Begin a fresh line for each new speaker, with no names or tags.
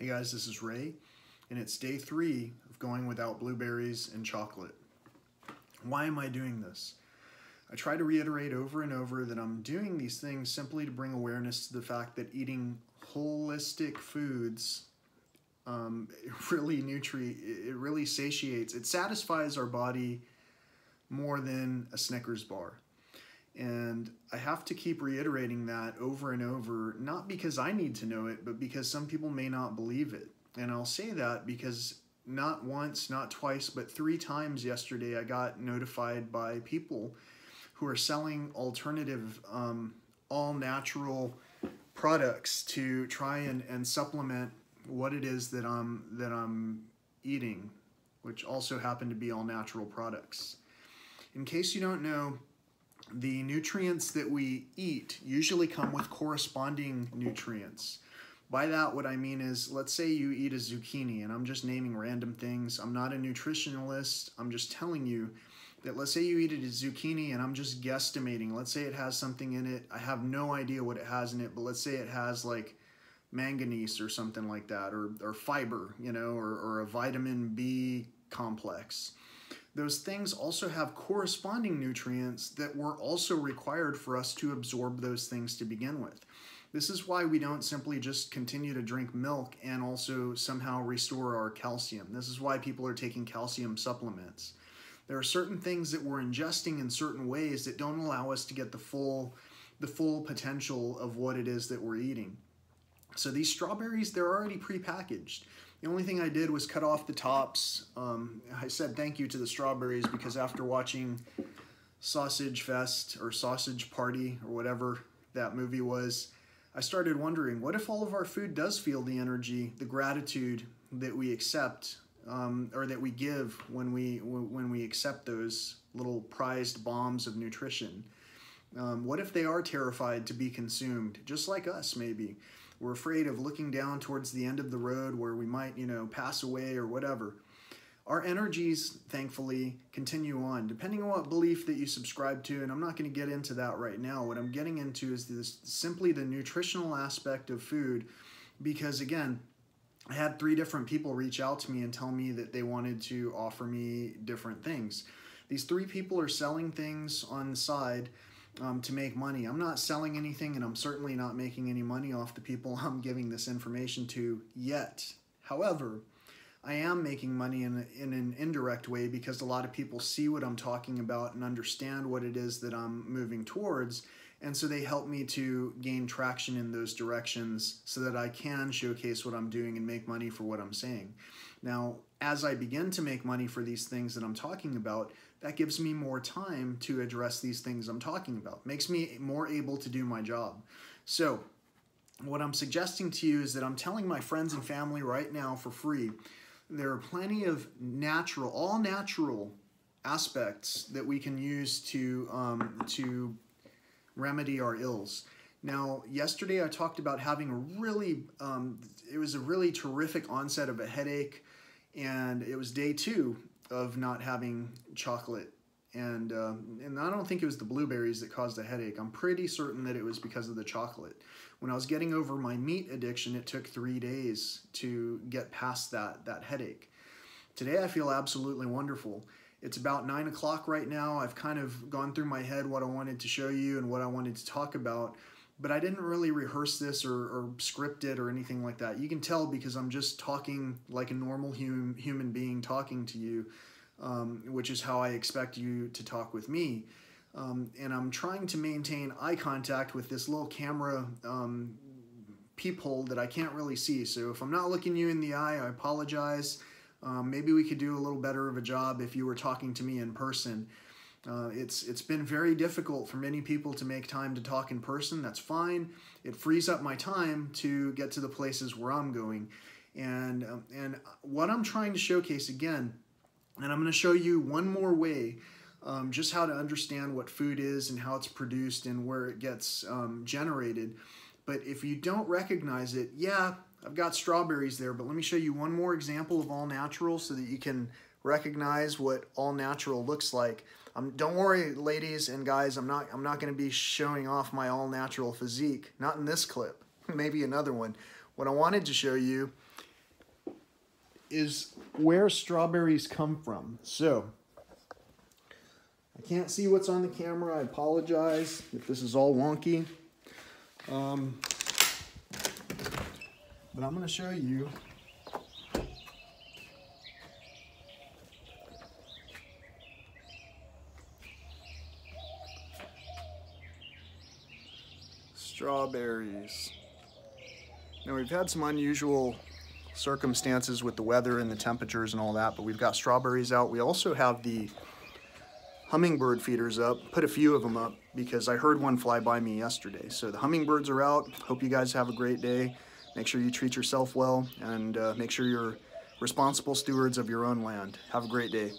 Hey guys, this is Ray, and it's day 3 of going without blueberries and chocolate. Why am I doing this? I try to reiterate over and over that I'm doing these things simply to bring awareness to the fact that eating holistic foods it really satiates, it satisfies our body more than a Snickers bar. And I have to keep reiterating that over and over, not because I need to know it, but because some people may not believe it. And I'll say that because not once, not twice, but 3 times yesterday I got notified by people who are selling alternative, all-natural products to try and supplement what it is that I'm eating, which also happen to be all-natural products. In case you don't know, the nutrients that we eat usually come with corresponding nutrients. By that, what I mean is, let's say you eat a zucchini, and I'm just naming random things. I'm not a nutritionalist. I'm just telling you that let's say you eat a zucchini, and I'm just guesstimating. Let's say it has something in it. I have no idea what it has in it, but let's say it has like manganese or something like that, or fiber, you know, or a vitamin B complex. Those things also have corresponding nutrients that were also required for us to absorb those things to begin with. This is why we don't simply just continue to drink milk and also somehow restore our calcium. This is why people are taking calcium supplements. There are certain things that we're ingesting in certain ways that don't allow us to get the full potential of what it is that we're eating. So these strawberries, they're already prepackaged. The only thing I did was cut off the tops. I said thank you to the strawberries because after watching Sausage Fest or Sausage Party or whatever that movie was, I started wondering, what if all of our food does feel the energy, the gratitude that we accept, or that we give when we accept those little prized bombs of nutrition? What if they are terrified to be consumed, just like us maybe? We're afraid of looking down towards the end of the road where we might, pass away or whatever. Our energies, thankfully, continue on, depending on what belief that you subscribe to, and I'm not going to get into that right now. What I'm getting into is simply the nutritional aspect of food, because again, I had 3 different people reach out to me and tell me that they wanted to offer me different things. These 3 people are selling things on the side to make money. I'm not selling anything, and I'm certainly not making any money off the people I'm giving this information to yet. However, I am making money in an indirect way because a lot of people see what I'm talking about and understand what it is that I'm moving towards, and so they help me to gain traction in those directions so that I can showcase what I'm doing and make money for what I'm saying. Now, as I begin to make money for these things that I'm talking about, that gives me more time to address these things I'm talking about. Makes me more able to do my job. So, what I'm suggesting to you is that I'm telling my friends and family right now for free, there are plenty of all natural aspects that we can use to remedy our ills. Now, yesterday I talked about having it was a really terrific onset of a headache, and it was day 2 of not having chocolate, and I don't think it was the blueberries that caused the headache. I'm pretty certain that it was because of the chocolate. When I was getting over my meat addiction, it took 3 days to get past that headache. Today I feel absolutely wonderful. It's about 9 o'clock right now. I've kind of gone through my head what I wanted to show you and what I wanted to talk about, but I didn't really rehearse this or script it or anything like that. You can tell because I'm just talking like a normal human being talking to you, which is how I expect you to talk with me. And I'm trying to maintain eye contact with this little camera peephole that I can't really see. So if I'm not looking you in the eye, I apologize. Maybe we could do a little better of a job if you were talking to me in person. It's been very difficult for many people to make time to talk in person. That's fine. It frees up my time to get to the places where I'm going. And what I'm trying to showcase again, and I'm going to show you one more way, just how to understand what food is and how it's produced and where it gets generated. But if you don't recognize it, yeah, I've got strawberries there, but let me show you one more example of all natural so that you can recognize what all natural looks like. Don't worry, ladies and guys, I'm not going to be showing off my all natural physique. Not in this clip. Maybe another one. What I wanted to show you is where strawberries come from. So, I can't see what's on the camera. I apologize if this is all wonky. But I'm going to show you strawberries. Now, we've had some unusual circumstances with the weather and the temperatures and all that, but we've got strawberries out. We also have the hummingbird feeders up, put a few of them up because I heard one fly by me yesterday. So the hummingbirds are out. Hope you guys have a great day. Make sure you treat yourself well, and make sure you're responsible stewards of your own land. Have a great day.